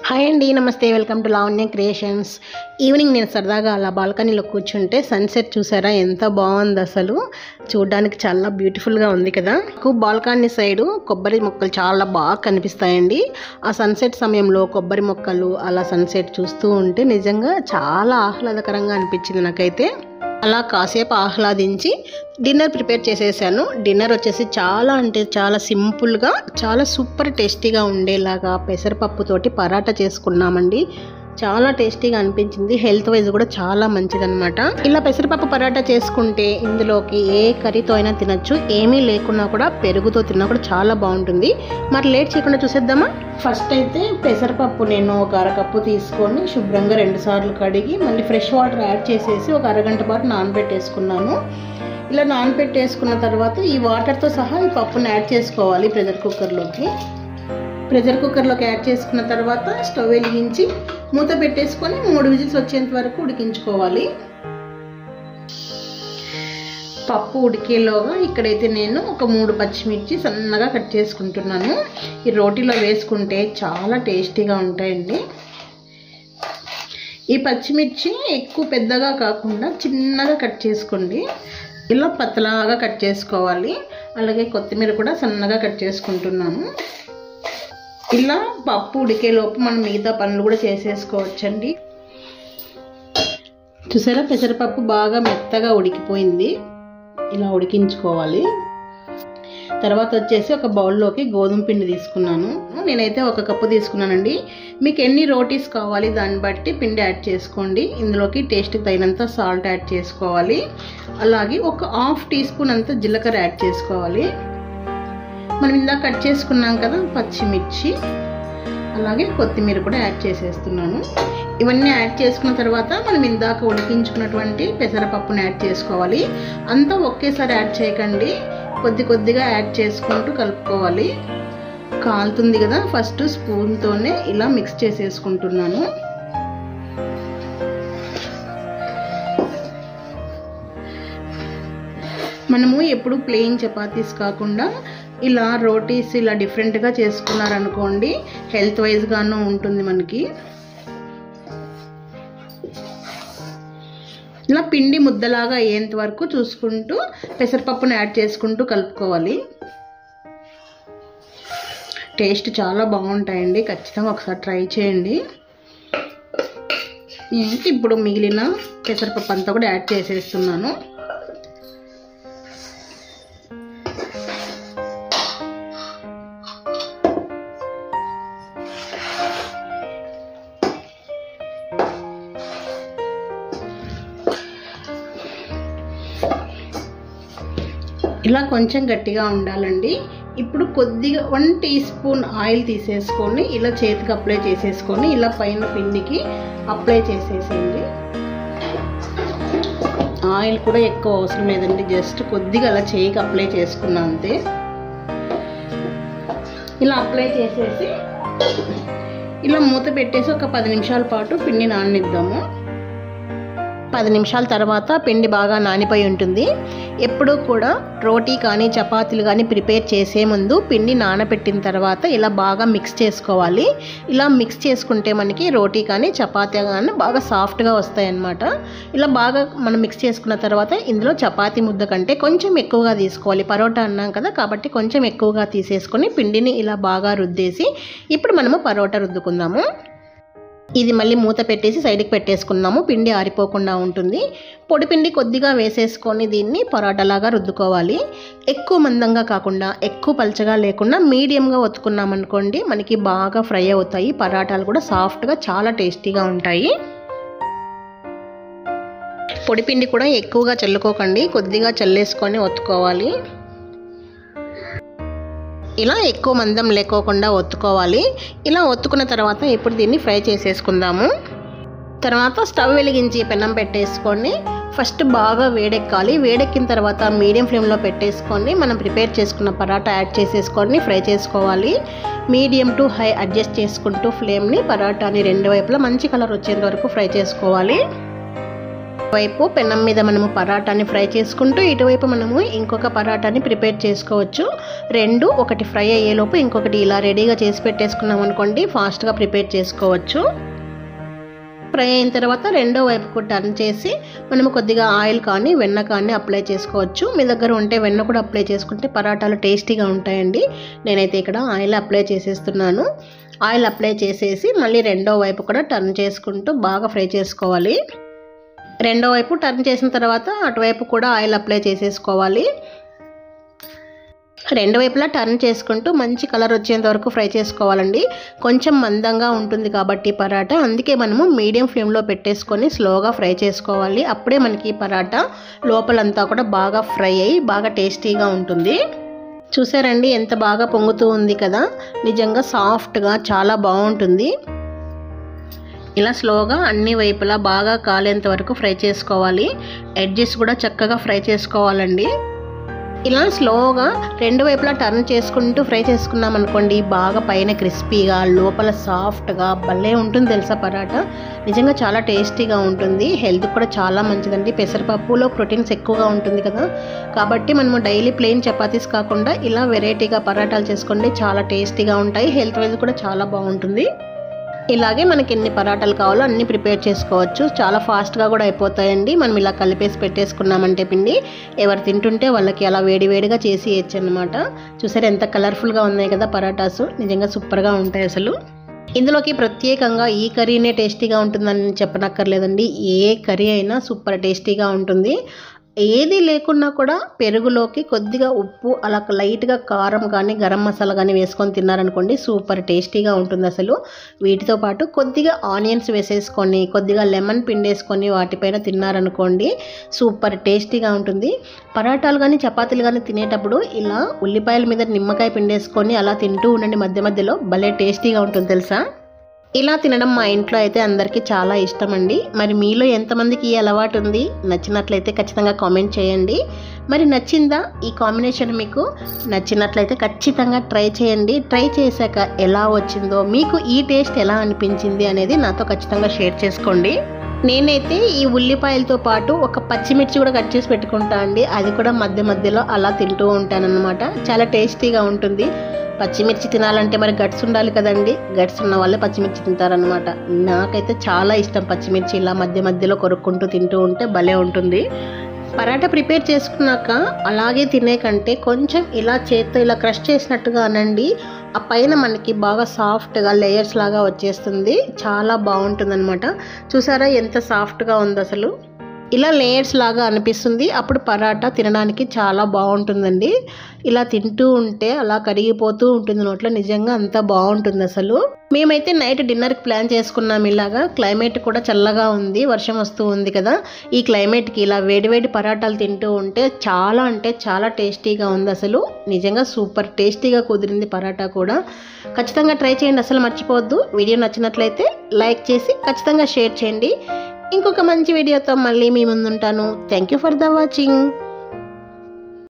Hi అండి, నమస్తే. Welcome to Lavanya creations. Evening నేను సరదాగా అలా బాల్కనీలో కూర్చుంటే సన్సెట్ చూసారా, ఎంత బాగుంది. అసలు చూడడానికి చాలా బ్యూటిఫుల్గా ఉంది కదా. బాల్కనీ సైడు కొబ్బరి మొక్కలు చాలా బాగా కనిపిస్తాయండి. ఆ సన్సెట్ సమయంలో కొబ్బరి మొక్కలు అలా సన్సెట్ చూస్తూ ఉంటే నిజంగా చాలా ఆహ్లాదకరంగా అనిపించింది నాకైతే. అలా కాసేపు ఆహ్లాదించి డిన్నర్ ప్రిపేర్ చేసేసాను. డిన్నర్ వచ్చేసి చాలా అంటే చాలా సింపుల్గా, చాలా సూపర్ టేస్టీగా ఉండేలాగా పెసరపప్పుతోటి పరాటా చేసుకున్నామండి. చాలా టేస్టీగా అనిపించింది. హెల్త్ వైజ్ కూడా చాలా మంచిదన్నమాట. ఇలా పెసరపప్పు పరాటా చేసుకుంటే ఇందులోకి ఏ కర్రీతో అయినా తినచ్చు. ఏమీ లేకున్నా కూడా పెరుగుతో తిన్నా కూడా చాలా బాగుంటుంది. మరి లేట్ చేయకుండా చూసేద్దామా. ఫస్ట్ అయితే పెసరపప్పు నేను ఒక అరకప్పు తీసుకొని శుభ్రంగా 2 సార్లు కడిగి మళ్ళీ ఫ్రెష్ వాటర్ యాడ్ చేసేసి ఒక అరగంట పాటు నానబెట్టేసుకున్నాను. ఇలా నానబెట్టేసుకున్న తర్వాత ఈ వాటర్తో సహా ఈ పప్పును యాడ్ చేసుకోవాలి ప్రెషర్ కుక్కర్లోకి యాడ్ చేసుకున్న తర్వాత స్టవ్ వెలిగించి మూత పెట్టేసుకొని 3 విజిల్స్ వచ్చేంత వరకు ఉడికించుకోవాలి. పప్పు ఉడికేలోగా ఇక్కడైతే నేను ఒక 3 పచ్చిమిర్చి సన్నగా కట్ చేసుకుంటున్నాను. ఈ రోటీలో వేసుకుంటే చాలా టేస్టీగా ఉంటాయండి. ఈ పచ్చిమిర్చి ఎక్కువ పెద్దగా కాకుండా చిన్నగా కట్ చేసుకోండి. ఇలా పతలాగా కట్ చేసుకోవాలి. అలాగే కొత్తిమీర కూడా సన్నగా కట్ చేసుకుంటున్నాను. ఇలా పప్పు ఉడికేలోపు మనం మిగతా పనులు కూడా చేసేసుకోవచ్చండి. చూసారా, పెసరపప్పు బాగా మెత్తగా ఉడికిపోయింది. ఇలా ఉడికించుకోవాలి. తర్వాత వచ్చేసి ఒక బౌల్లోకి గోధుమ పిండి తీసుకున్నాను. నేనైతే 1 కప్పు తీసుకున్నానండి. మీకు ఎన్ని రోటీస్ కావాలి దాన్ని బట్టి పిండి యాడ్ చేసుకోండి. ఇందులోకి టేస్ట్కి తగినంత సాల్ట్ యాడ్ చేసుకోవాలి. అలాగే ఒక 1/2 టీ స్పూన్ అంత జీలకర్ర యాడ్ చేసుకోవాలి. మనం ఇందాక కట్ చేసుకున్నాం కదా పచ్చిమిర్చి, అలాగే కొత్తిమీర కూడా యాడ్ చేసేస్తున్నాను. ఇవన్నీ యాడ్ చేసుకున్న తర్వాత మనం ఇందాక ఉడికించుకున్నటువంటి పెసరపప్పును యాడ్ చేసుకోవాలి. అంతా ఒకేసారి యాడ్ చేయకండి, కొద్దిగా యాడ్ చేసుకుంటూ కలుపుకోవాలి. కాలుతుంది కదా, ఫస్ట్ స్పూన్తోనే ఇలా మిక్స్ చేసేసుకుంటున్నాను. మనము ఎప్పుడు ప్లెయిన్ చపాతీస్ కాకుండా ఇలా రోటీస్ ఇలా డిఫరెంట్గా చేసుకున్నారనుకోండి, హెల్త్ వైజ్గాను ఉంటుంది మనకి. ఇలా పిండి ముద్దలాగా అయ్యేంత వరకు చూసుకుంటూ పెసరపప్పును యాడ్ చేసుకుంటూ కలుపుకోవాలి. టేస్ట్ చాలా బాగుంటాయండి, ఖచ్చితంగా ఒకసారి ట్రై చేయండి. ఇప్పుడు మిగిలిన పెసరపప్పు అంతా కూడా యాడ్ చేసేస్తున్నాను. ఇలా కొంచెం గట్టిగా ఉండాలండి. ఇప్పుడు కొద్దిగా 1 టీ స్పూన్ ఆయిల్ తీసేసుకొని ఇలా చేతికి అప్లై చేసేసుకొని ఇలా పైన పిండికి అప్లై చేసేసేయండి. ఆయిల్ కూడా ఎక్కువ అవసరం లేదండి, జస్ట్ కొద్దిగా అలా చేయికి అప్లై చేసుకున్నా అంతే. ఇలా అప్లై చేసేసి ఇలా మూత పెట్టేసి ఒక 10 నిమిషాల పాటు పిండి నాననిద్దాము. 10 నిమిషాల తర్వాత పిండి బాగా నానిపోయి ఉంటుంది. ఎప్పుడూ కూడా రోటీ కానీ చపాతీలు కానీ ప్రిపేర్ చేసే ముందు పిండి నానబెట్టిన తర్వాత ఇలా బాగా మిక్స్ చేసుకోవాలి. ఇలా మిక్స్ చేసుకుంటే మనకి రోటీ కానీ చపాతీ కానీ బాగా సాఫ్ట్గా వస్తాయి అన్నమాట. ఇలా బాగా మనం మిక్స్ చేసుకున్న తర్వాత ఇందులో చపాతీ ముద్ద కంటే కొంచెం ఎక్కువగా తీసుకోవాలి. పరోటా అన్నాం కదా, కాబట్టి కొంచెం ఎక్కువగా తీసేసుకొని పిండిని ఇలా బాగా రుద్దేసి ఇప్పుడు మనము పరోటా రుద్దుకుందాము. ఇది మళ్ళీ మూత పెట్టేసి సైడ్కి పెట్టేసుకున్నాము, పిండి ఆరిపోకుండా ఉంటుంది. పొడి పిండి కొద్దిగా వేసేసుకొని దీన్ని పరోటాలాగా రుద్దుకోవాలి. ఎక్కువ మందంగా కాకుండా ఎక్కువ పలచగా లేకుండా మీడియంగా ఒత్తుకున్నామనుకోండి, మనకి బాగా ఫ్రై అవుతాయి. పరాటాలు కూడా సాఫ్ట్గా చాలా టేస్టీగా ఉంటాయి. పొడి పిండి కూడా ఎక్కువగా చల్లుకోకండి, కొద్దిగా చల్లేసుకొని ఒత్తుకోవాలి. ఇలా ఎక్కువ మందం లేకోకుండా ఒత్తుకోవాలి. ఇలా ఒత్తుకున్న తర్వాత ఇప్పుడు దీన్ని ఫ్రై చేసేసుకుందాము. తర్వాత స్టవ్ వెలిగించి పెనం పెట్టేసుకొని ఫస్ట్ బాగా వేడెక్కాలి. వేడెక్కిన తర్వాత మీడియం ఫ్లేమ్లో పెట్టేసుకొని మనం ప్రిపేర్ చేసుకున్న పరాటా యాడ్ చేసేసుకొని ఫ్రై చేసుకోవాలి. మీడియం టు హై అడ్జస్ట్ చేసుకుంటూ ఫ్లేమ్ని పరాటాని 2 వైపులా మంచి కలర్ వచ్చేంత వరకు ఫ్రై చేసుకోవాలి. వైపు పెనం మీద మనము పరాటాని ఫ్రై చేసుకుంటూ ఇటువైపు మనము ఇంకొక పరాటాని ప్రిపేర్ చేసుకోవచ్చు. రెండు ఒకటి ఫ్రై అయ్యేలోపు ఇంకొకటి ఇలా రెడీగా చేసి పెట్టేసుకున్నాం అనుకోండి, ఫాస్ట్గా ప్రిపేర్ చేసుకోవచ్చు. ఫ్రై అయిన తర్వాత రెండో వైపుకు టర్న్ చేసి మనము కొద్దిగా ఆయిల్ కానీ వెన్న కానీ అప్లై చేసుకోవచ్చు. మీ దగ్గర ఉంటే వెన్న కూడా అప్లై చేసుకుంటే పరాటాలు టేస్టీగా ఉంటాయండి. నేనైతే ఇక్కడ ఆయిల్ అప్లై చేసేస్తున్నాను. ఆయిల్ అప్లై చేసేసి మళ్ళీ రెండో వైపు కూడా టర్న్ చేసుకుంటూ బాగా ఫ్రై చేసుకోవాలి. రెండో వైపు టర్న్ చేసిన తర్వాత అటువైపు కూడా ఆయిల్ అప్లై చేసేసుకోవాలి. రెండు వైపులా టర్న్ చేసుకుంటూ మంచి కలర్ వచ్చేంత వరకు ఫ్రై చేసుకోవాలండి. కొంచెం మందంగా ఉంటుంది కాబట్టి పరాటా, అందుకే మనము మీడియం ఫ్లేమ్లో పెట్టేసుకొని స్లోగా ఫ్రై చేసుకోవాలి. అప్పుడే మనకి పరాటా లోపలంతా కూడా బాగా ఫ్రై అయ్యి బాగా టేస్టీగా ఉంటుంది. చూసారండి ఎంత బాగా పొంగుతూ ఉంది కదా, నిజంగా సాఫ్ట్గా చాలా బాగుంటుంది. ఇలా స్లోగా అన్ని వైపులా బాగా కాలేంత వరకు ఫ్రై చేసుకోవాలి. ఎడ్జెస్ కూడా చక్కగా ఫ్రై చేసుకోవాలండి. ఇలా స్లోగా రెండు వైపులా టర్న్ చేసుకుంటూ ఫ్రై చేసుకున్నాం అనుకోండి, బాగా పైన క్రిస్పీగా లోపల సాఫ్ట్గా భలే ఉంటుంది తెలుసా పరాటా. నిజంగా చాలా టేస్టీగా ఉంటుంది. హెల్త్ కూడా చాలా మంచిదండి. పెసరపప్పులో ప్రోటీన్స్ ఎక్కువగా ఉంటుంది కదా, కాబట్టి మనము డైలీ ప్లెయిన్ చపాతీస్ కాకుండా ఇలా వెరైటీగా పరాటాలు చేసుకోండి, చాలా టేస్టీగా ఉంటాయి. హెల్త్ వైజ్ కూడా చాలా బాగుంటుంది. ఇలాగే మనకి ఎన్ని పరాటాలు కావాలో అన్నీ ప్రిపేర్ చేసుకోవచ్చు. చాలా ఫాస్ట్గా కూడా అయిపోతాయండి. మనం ఇలా కలిపేసి పెట్టేసుకున్నామంటే పిండి, ఎవరు తింటుంటే వాళ్ళకి అలా వేడివేడిగా చేసి ఇవ్వచ్చు అనమాట. చూసారు ఎంత కలర్ఫుల్గా ఉన్నాయి కదా పరాటాస్, నిజంగా సూపర్గా ఉంటాయి అసలు. ఇందులోకి ప్రత్యేకంగా ఈ కర్రీనే టేస్టీగా ఉంటుందని చెప్పనక్కర్లేదండి. ఏ కర్రీ అయినా సూపర్ టేస్టీగా ఉంటుంది. ఏది లేకున్నా కూడా పెరుగులోకి కొద్దిగా ఉప్పు అలా లైట్గా కారం కానీ గరం మసాలా కానీ వేసుకొని తిన్నారనుకోండి, సూపర్ టేస్టీగా ఉంటుంది అసలు. వీటితో పాటు కొద్దిగా ఆనియన్స్ వేసేసుకొని కొద్దిగా లెమన్ పిండేసుకొని వాటిపైన తిన్నారనుకోండి, సూపర్ టేస్టీగా ఉంటుంది. పరాటాలు కానీ చపాతీలు కానీ తినేటప్పుడు ఇలా ఉల్లిపాయల మీద నిమ్మకాయ పిండేసుకొని అలా తింటూ ఉండండి మధ్య మధ్యలో, భలే టేస్టీగా ఉంటుంది తెలుసా. ఇలా తినడం మా ఇంట్లో అయితే అందరికీ చాలా ఇష్టం అండి. మరి మీలో ఎంతమందికి ఈ అలవాటు ఉంది? నచ్చినట్లయితే ఖచ్చితంగా కామెంట్ చేయండి. మరి నచ్చిందా ఈ కాంబినేషన్? మీకు నచ్చినట్లయితే ఖచ్చితంగా ట్రై చేయండి. ట్రై చేశాక ఎలా వచ్చిందో, మీకు ఈ టేస్ట్ ఎలా అనిపించింది అనేది నాతో ఖచ్చితంగా షేర్ చేసుకోండి. నేనైతే ఈ ఉల్లిపాయలతో పాటు ఒక పచ్చిమిర్చి కూడా కట్ చేసి పెట్టుకుంటా అండి. అది కూడా మధ్య మధ్యలో అలా తింటూ ఉంటానన్నమాట. చాలా టేస్టీగా ఉంటుంది. పచ్చిమిర్చి తినాలంటే మరి గట్స్ ఉండాలి కదండి, గట్స్ ఉన్న వాళ్ళే పచ్చిమిర్చి తింటారనమాట. నాకైతే చాలా ఇష్టం పచ్చిమిర్చి ఇలా మధ్య మధ్యలో కొరుక్కుంటూ తింటూ ఉంటే భలే ఉంటుంది. పరాటా ప్రిపేర్ చేసుకున్నాక అలాగే తినే కంటే కొంచెం ఇలా చేత్తో ఇలా క్రష్ చేసినట్టుగా అనండి, ఆ పైన మనకి బాగా సాఫ్ట్గా లేయర్స్ లాగా వచ్చేస్తుంది. చాలా బాగుంటుంది అనమాట. చూసారా ఎంత సాఫ్ట్గా ఉంది అసలు. ఇలా లేయర్స్ లాగా అనిపిస్తుంది. అప్పుడు పరాటా తినడానికి చాలా బాగుంటుందండి. ఇలా తింటూ ఉంటే అలా కరిగిపోతూ ఉంటుంది నోట్లో, నిజంగా అంత బాగుంటుంది అసలు. మేమైతే నైట్ డిన్నర్కి ప్లాన్ చేసుకున్నాం. ఇలాగా క్లైమేట్ కూడా చల్లగా ఉంది, వర్షం వస్తూ ఉంది కదా, ఈ క్లైమేట్కి ఇలా వేడివేడి పరాటాలు తింటూ ఉంటే చాలా అంటే చాలా టేస్టీగా ఉంది అసలు. నిజంగా సూపర్ టేస్టీగా కుదిరింది పరాటా కూడా. ఖచ్చితంగా ట్రై చేయండి, అసలు మర్చిపోవద్దు. వీడియో నచ్చినట్లయితే లైక్ చేసి ఖచ్చితంగా షేర్ చేయండి. ఇంకొక మంచి వీడియోతో మళ్ళీ మీ ముందుంటాను. Thank you for the watching.